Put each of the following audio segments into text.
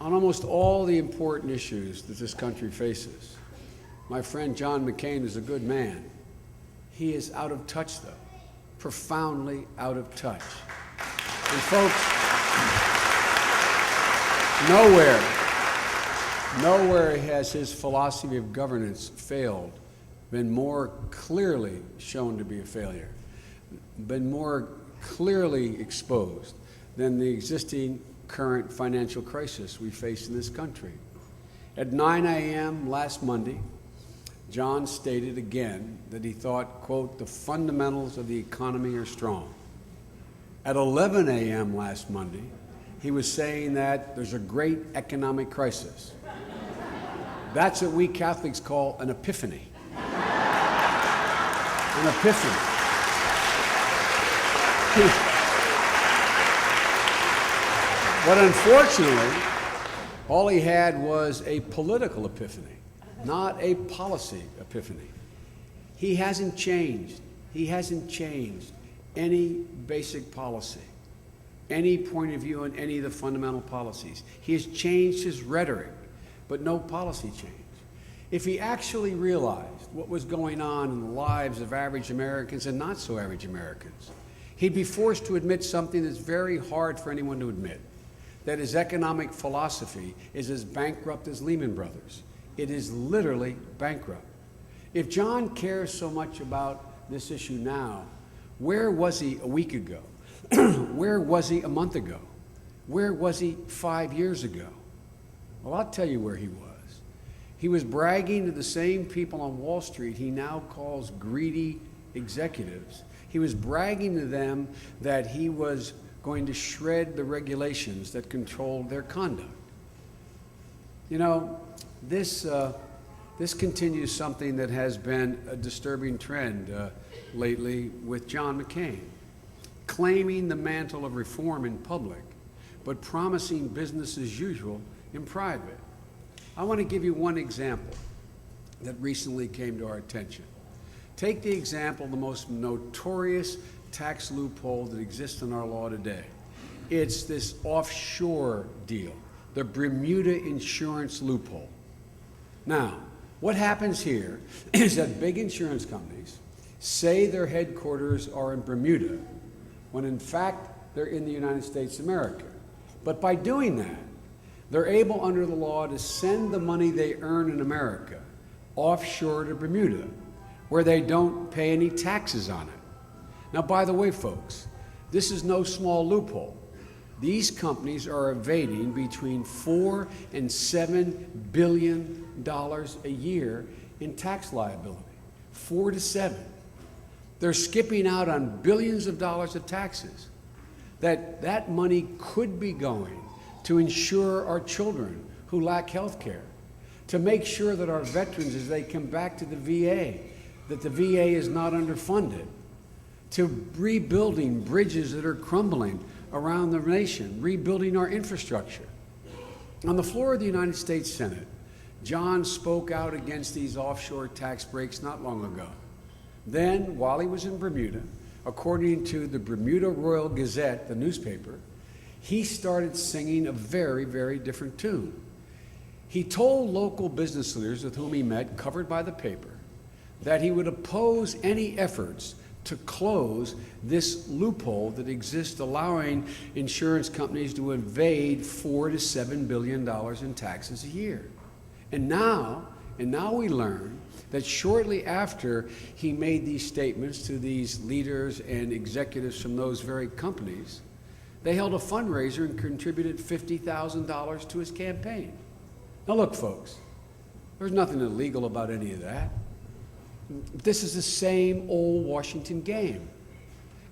on almost all the important issues that this country faces. My friend John McCain is a good man. He is out of touch, though, profoundly out of touch. And folks, nowhere has his philosophy of governance failed, been more clearly shown to be a failure, been more clearly exposed than the existing current financial crisis we face in this country. At 9 a.m. last Monday, John stated again that he thought, quote, the fundamentals of the economy are strong. At 11 a.m. last Monday, he was saying that there's a great economic crisis. That's what we Catholics call an epiphany. An epiphany. But unfortunately, all he had was a political epiphany, not a policy epiphany. He hasn't changed. He hasn't changed any basic policy, any point of view on any of the fundamental policies. He has changed his rhetoric, but no policy change. If he actually realized what was going on in the lives of average Americans and not so average Americans, he'd be forced to admit something that's very hard for anyone to admit, that his economic philosophy is as bankrupt as Lehman Brothers. It is literally bankrupt. If John cares so much about this issue now, where was he a week ago? Where was he a month ago? Where was he 5 years ago? Well, I'll tell you where he was. He was bragging to the same people on Wall Street he now calls greedy executives. He was bragging to them that he was going to shred the regulations that controlled their conduct. You know, this continues something that has been a disturbing trend lately with John McCain, claiming the mantle of reform in public, but promising business as usual in private. I want to give you one example that recently came to our attention. Take the example of the most notorious tax loophole that exists in our law today. It's this offshore deal, the Bermuda insurance loophole. Now, what happens here is that big insurance companies say their headquarters are in Bermuda, when in fact they're in the United States of America. But by doing that, they're able under the law to send the money they earn in America offshore to Bermuda, where they don't pay any taxes on it. Now, by the way, folks, this is no small loophole. These companies are evading between $4 and $7 billion a year in tax liability. 4 to 7. They're skipping out on billions of dollars of taxes. That money could be going to insure our children who lack health care, to make sure that our veterans, as they come back to the VA, that the VA is not underfunded, to rebuilding bridges that are crumbling around the nation, rebuilding our infrastructure. On the floor of the United States Senate, John spoke out against these offshore tax breaks not long ago. Then, while he was in Bermuda, according to the Bermuda Royal Gazette, the newspaper, he started singing a very, very different tune. He told local business leaders with whom he met, covered by the paper, that he would oppose any efforts to close this loophole that exists, allowing insurance companies to evade $4 to $7 billion in taxes a year. And now we learn that shortly after he made these statements to these leaders and executives from those very companies, they held a fundraiser and contributed $50,000 to his campaign. Now look, folks, there's nothing illegal about any of that. This is the same old Washington game.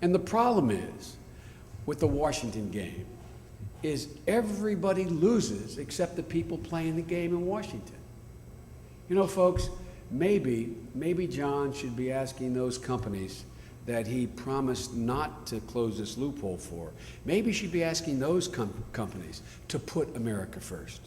And the problem is, with the Washington game, is everybody loses except the people playing the game in Washington. You know, folks, maybe John should be asking those companies that he promised not to close this loophole for, maybe he should be asking those companies to put America first.